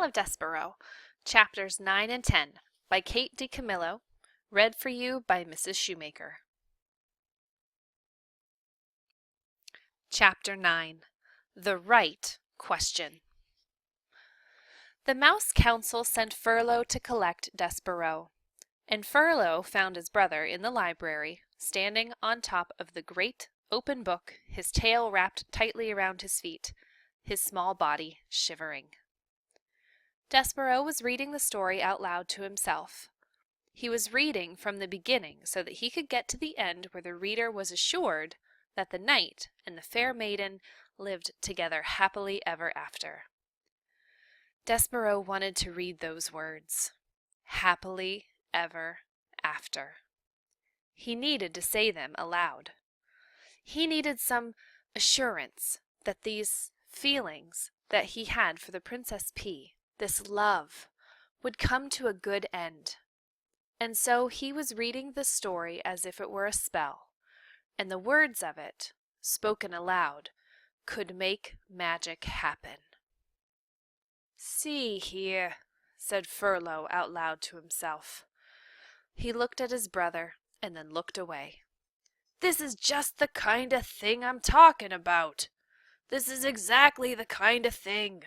Tale of Despereaux, Chapters 9 and 10, by Kate DiCamillo, read for you by Mrs. Shoemaker. Chapter 9, The Right Question. The Mouse Council sent Furlough to collect Despereaux, and Furlough found his brother in the library, standing on top of the great open book, his tail wrapped tightly around his feet, his small body shivering. Despereaux was reading the story out loud to himself. He was reading from the beginning so that he could get to the end where the reader was assured that the knight and the fair maiden lived together happily ever after. Despereaux wanted to read those words, happily ever after. He needed to say them aloud. He needed some assurance that these feelings that he had for the Princess P, this love, would come to a good end. And so he was reading the story as if it were a spell, and the words of it, spoken aloud, could make magic happen. "See here," said Furlough out loud to himself. He looked at his brother and then looked away. "This is just the kind of thing I'm talking about. This is exactly the kind of thing.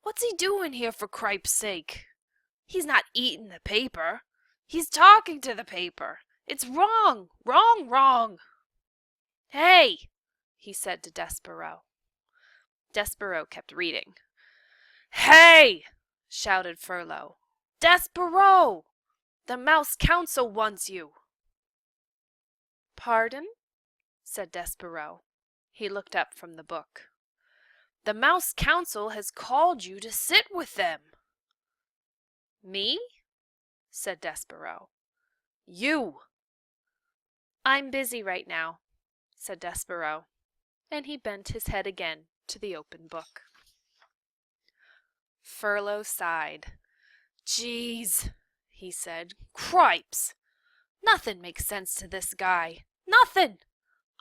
What's he doing here, for cripe's sake? He's not eating the paper. He's talking to the paper. It's wrong, wrong, wrong. Hey," he said to Despereaux. Despereaux kept reading. "Hey!" shouted Furlough. "Despereaux! The Mouse Council wants you." "Pardon?" said Despereaux. He looked up from the book. "The Mouse Council has called you to sit with them." "Me?" said Despereaux. "You." "I'm busy right now," said Despereaux, and he bent his head again to the open book. Furlough sighed. "Geez," he said. "Cripes! Nothing makes sense to this guy. Nothing!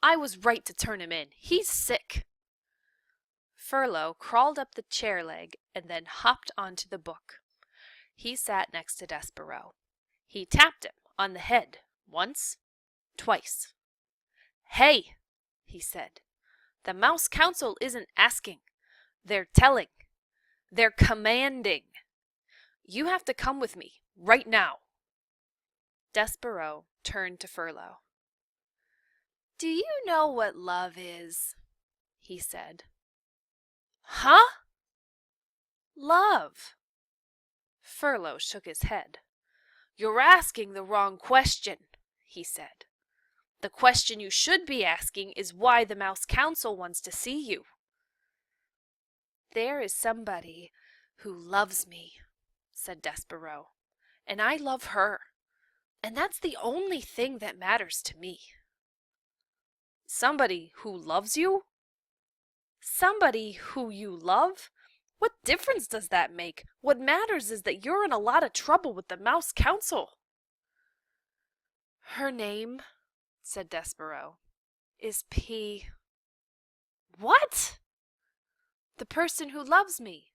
I was right to turn him in. He's sick." Furlough crawled up the chair leg and then hopped onto the book. He sat next to Despereaux. He tapped him on the head once, twice. "Hey," he said. "The Mouse Council isn't asking. They're telling. They're commanding. You have to come with me, right now." Despereaux turned to Furlough. "Do you know what love is?" he said. "Huh?" "Love." Furlough shook his head. "You're asking the wrong question," he said. "The question you should be asking is why the Mouse Council wants to see you." "There is somebody who loves me," said Despereaux, "and I love her, and that's the only thing that matters to me." "Somebody who loves you?" "Somebody who you love? What difference does that make? What matters is that you're in a lot of trouble with the Mouse Council." "Her name," said Despereaux, "is P." "What?" "The person who loves me.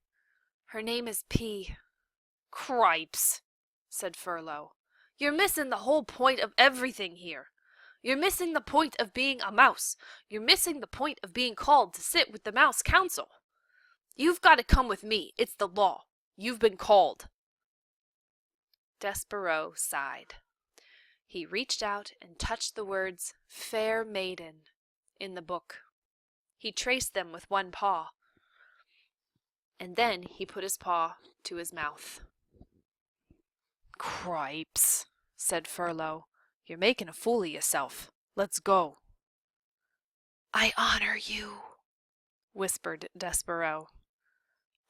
Her name is P." "Cripes," said Furlough. "You're missing the whole point of everything here. You're missing the point of being a mouse. You're missing the point of being called to sit with the Mouse Council. You've got to come with me. It's the law. You've been called." Despereaux sighed. He reached out and touched the words "Fair Maiden" in the book. He traced them with one paw, and then he put his paw to his mouth. "Cripes," said Furlough. "You're making a fool of yourself. Let's go." "I honor you," whispered Despereaux.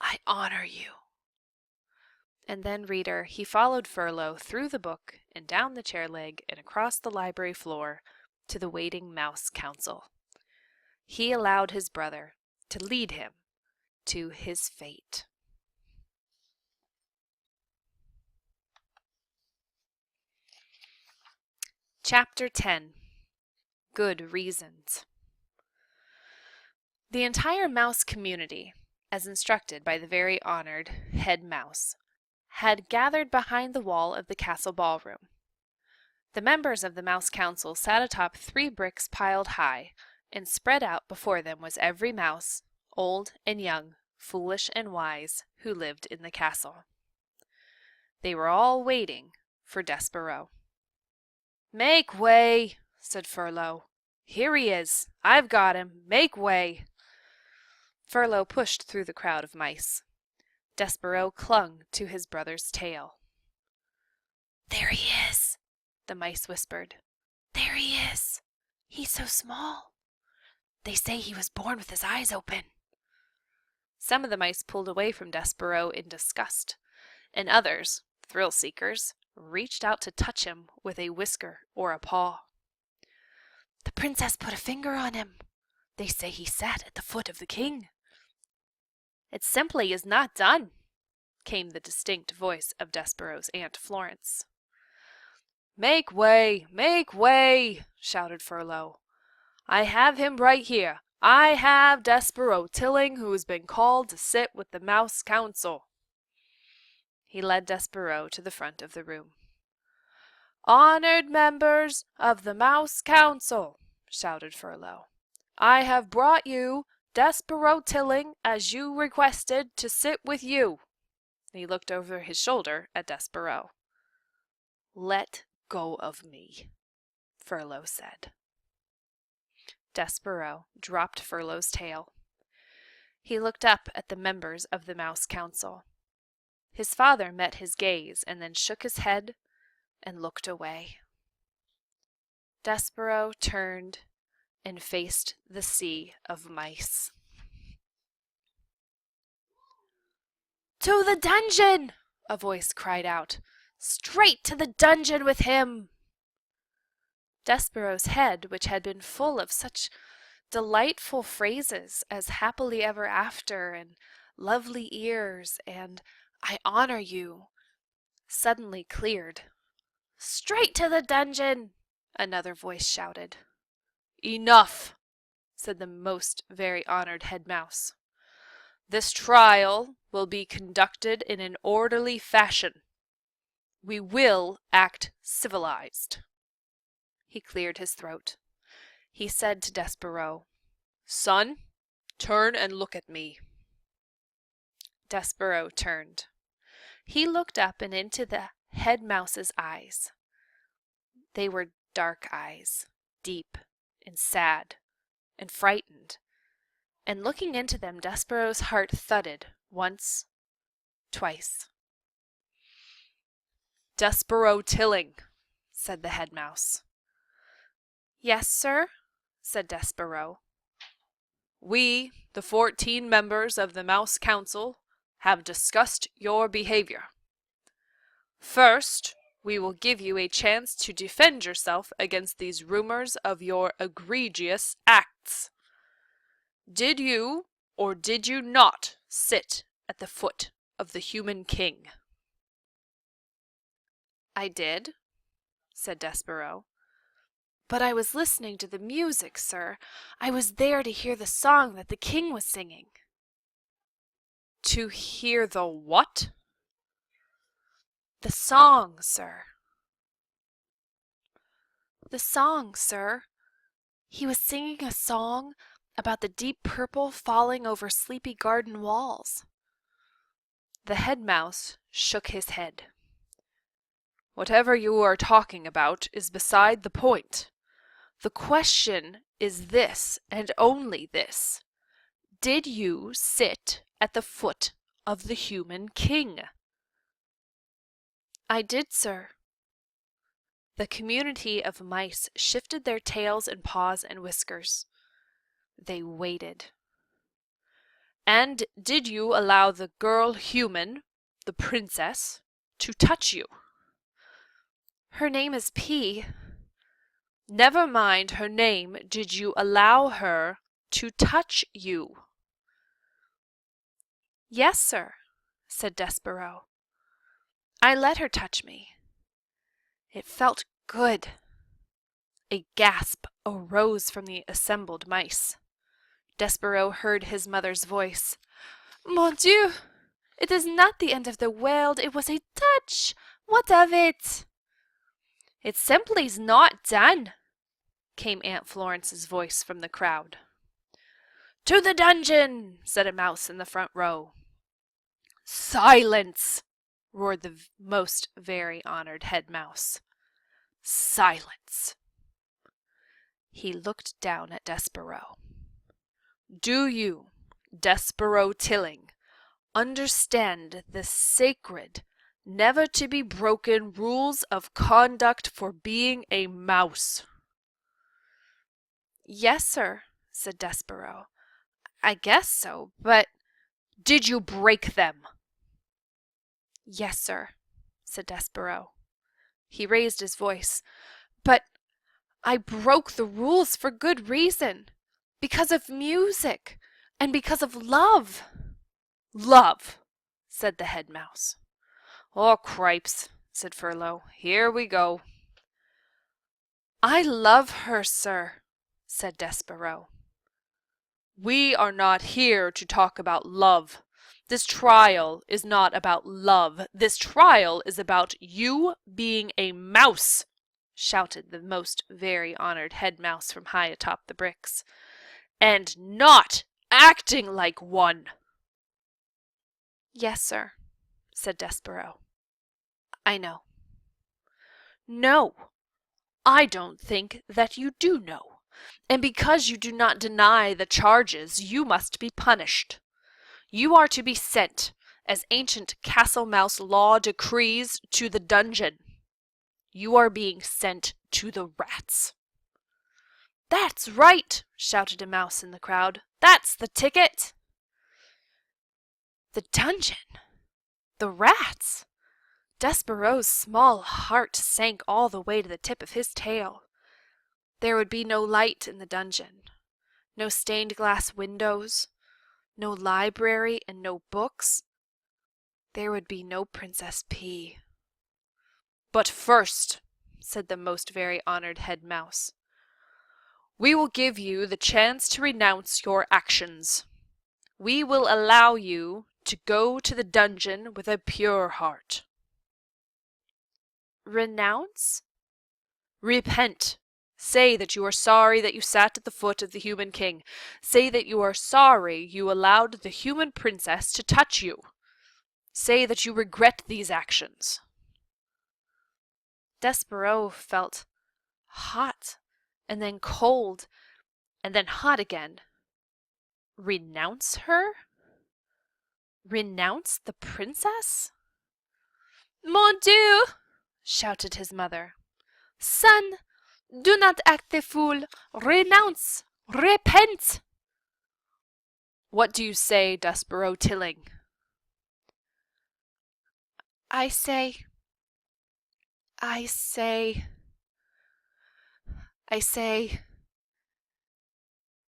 "I honor you." And then, reader, he followed Furlough through the book and down the chair leg and across the library floor to the waiting Mouse Council. He allowed his brother to lead him to his fate. Chapter 10. Good Reasons. The entire mouse community, as instructed by the very honored head mouse, had gathered behind the wall of the castle ballroom. The members of the Mouse Council sat atop 3 bricks piled high, and spread out before them was every mouse, old and young, foolish and wise, who lived in the castle. They were all waiting for Despereaux. "Make way," said Furlough. "Here he is. I've got him. Make way." Furlough pushed through the crowd of mice. Despereaux clung to his brother's tail. "There he is," the mice whispered. "There he is. He's so small. They say he was born with his eyes open." Some of the mice pulled away from Despereaux in disgust, and others, thrill-seekers, reached out to touch him with a whisker or a paw. "The princess put a finger on him. They say he sat at the foot of the king." "It simply is not done," came the distinct voice of Despereaux's Aunt Florence. "Make way! Make way!" shouted Furlough. "I have him right here. I have Despereaux Tilling, who has been called to sit with the Mouse Council." He led Despereaux to the front of the room. "Honored members of the Mouse Council," shouted Furlough, "I have brought you Despereaux Tilling, as you requested, to sit with you." He looked over his shoulder at Despereaux. "Let go of me," Furlough said. Despereaux dropped Furlough's tail. He looked up at the members of the Mouse Council. His father met his gaze and then shook his head and looked away. Despereaux turned and faced the sea of mice. "To the dungeon!" a voice cried out. "Straight to the dungeon with him!" Despereaux's head, which had been full of such delightful phrases as happily ever after and lovely ears and I honor you, suddenly cleared. "Straight to the dungeon!" another voice shouted. "Enough!" said the most very honored head mouse. "This trial will be conducted in an orderly fashion. We will act civilized." He cleared his throat. He said to Despereaux, "Son, turn and look at me." Despereaux turned. He looked up and into the head mouse's eyes. They were dark eyes, deep and sad and frightened, and looking into them, Despereaux's heart thudded once, twice. "Despereaux Tilling," said the head mouse. "Yes, sir," said Despereaux. "We, the 14 members of the Mouse Council, have discussed your behavior. First, we will give you a chance to defend yourself against these rumors of your egregious acts. Did you or did you not sit at the foot of the human king?" "I did," said Despereaux. "But I was listening to the music, sir. I was there to hear the song that the king was singing." "To hear the what?" "The song, sir." "The song, sir. He was singing a song about the deep purple falling over sleepy garden walls." The head mouse shook his head. "Whatever you are talking about is beside the point. The question is this, and only this. Did you sit at the foot of the human king?" "I did, sir." The community of mice shifted their tails and paws and whiskers. They waited. "And did you allow the girl human, the princess, to touch you?" "Her name is P." "Never mind her name. Did you allow her to touch you?" "Yes, sir," said Despereaux. "I let her touch me. It felt good." A gasp arose from the assembled mice. Despereaux heard his mother's voice. Mon Dieu! It is not the end of the world. It was a touch. What of it? It simply is not done, came Aunt Florence's voice from the crowd. To the dungeon, said a mouse in the front row. Silence, roared the most very honored head mouse. Silence. He looked down at Despereaux. Do you, Despereaux Tilling, understand the sacred, never-to-be-broken rules of conduct for being a mouse? Yes, sir, said Despereaux. I guess so, but did you break them? Yes, sir, said Despereaux. He raised his voice. But I broke the rules for good reason. Because of music, and because of love. Love, said the head mouse. Oh, cripes, said Furlough. Here we go. I love her, sir, said Despereaux. We are not here to talk about love. This trial is not about love. This trial is about you being a mouse, shouted the most very honored head mouse from high atop the bricks. And not acting like one. Yes, sir, said Despereaux. I know. No, I don't think that you do know. And because you do not deny the charges, you must be punished. You are to be sent, as ancient castle mouse law decrees, to the dungeon. You are being sent to the rats. That's right, shouted a mouse in the crowd. That's the ticket. The dungeon. The rats. Despereaux's small heart sank all the way to the tip of his tail. There would be no light in the dungeon, no stained glass windows, no library and no books. There would be no Princess P. But first, said the most very honored head mouse, we will give you the chance to renounce your actions. We will allow you to go to the dungeon with a pure heart. Renounce? Repent. Say that you are sorry that you sat at the foot of the human king. Say that you are sorry you allowed the human princess to touch you. Say that you regret these actions. Despereaux felt hot, and then cold, and then hot again. Renounce her? Renounce the princess? Mon Dieu! Shouted his mother. Son, do not act the fool. Renounce. Repent. What do you say, Despereaux Tilling? I say,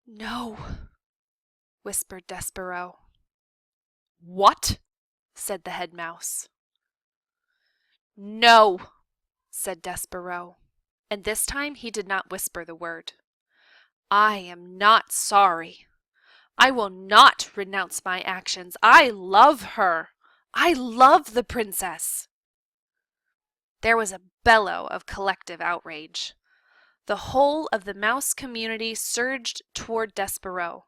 no, whispered Despereaux. What? Said the head mouse. No, said Despereaux, and this time he did not whisper the word. I am not sorry. I will not renounce my actions. I love her. I love the princess. There was a bellow of collective outrage. The whole of the mouse community surged toward Despereaux.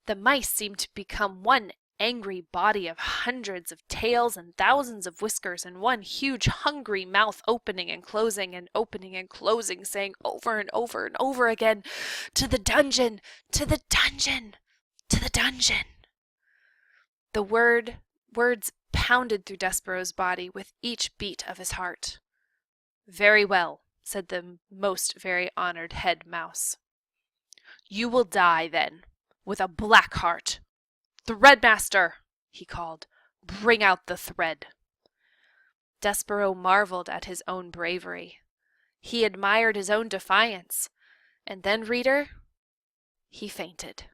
The mice seemed to become one angry body of hundreds of tails and thousands of whiskers and one huge hungry mouth opening and closing and opening and closing, saying over and over and over again, "To the dungeon! To the dungeon! To the dungeon!" The words pounded through Despereaux's body with each beat of his heart. Very well, said the most very honored head mouse. You will die, then, with a black heart. Threadmaster, he called, bring out the thread. Despereaux marveled at his own bravery. He admired his own defiance. And then, reader, he fainted.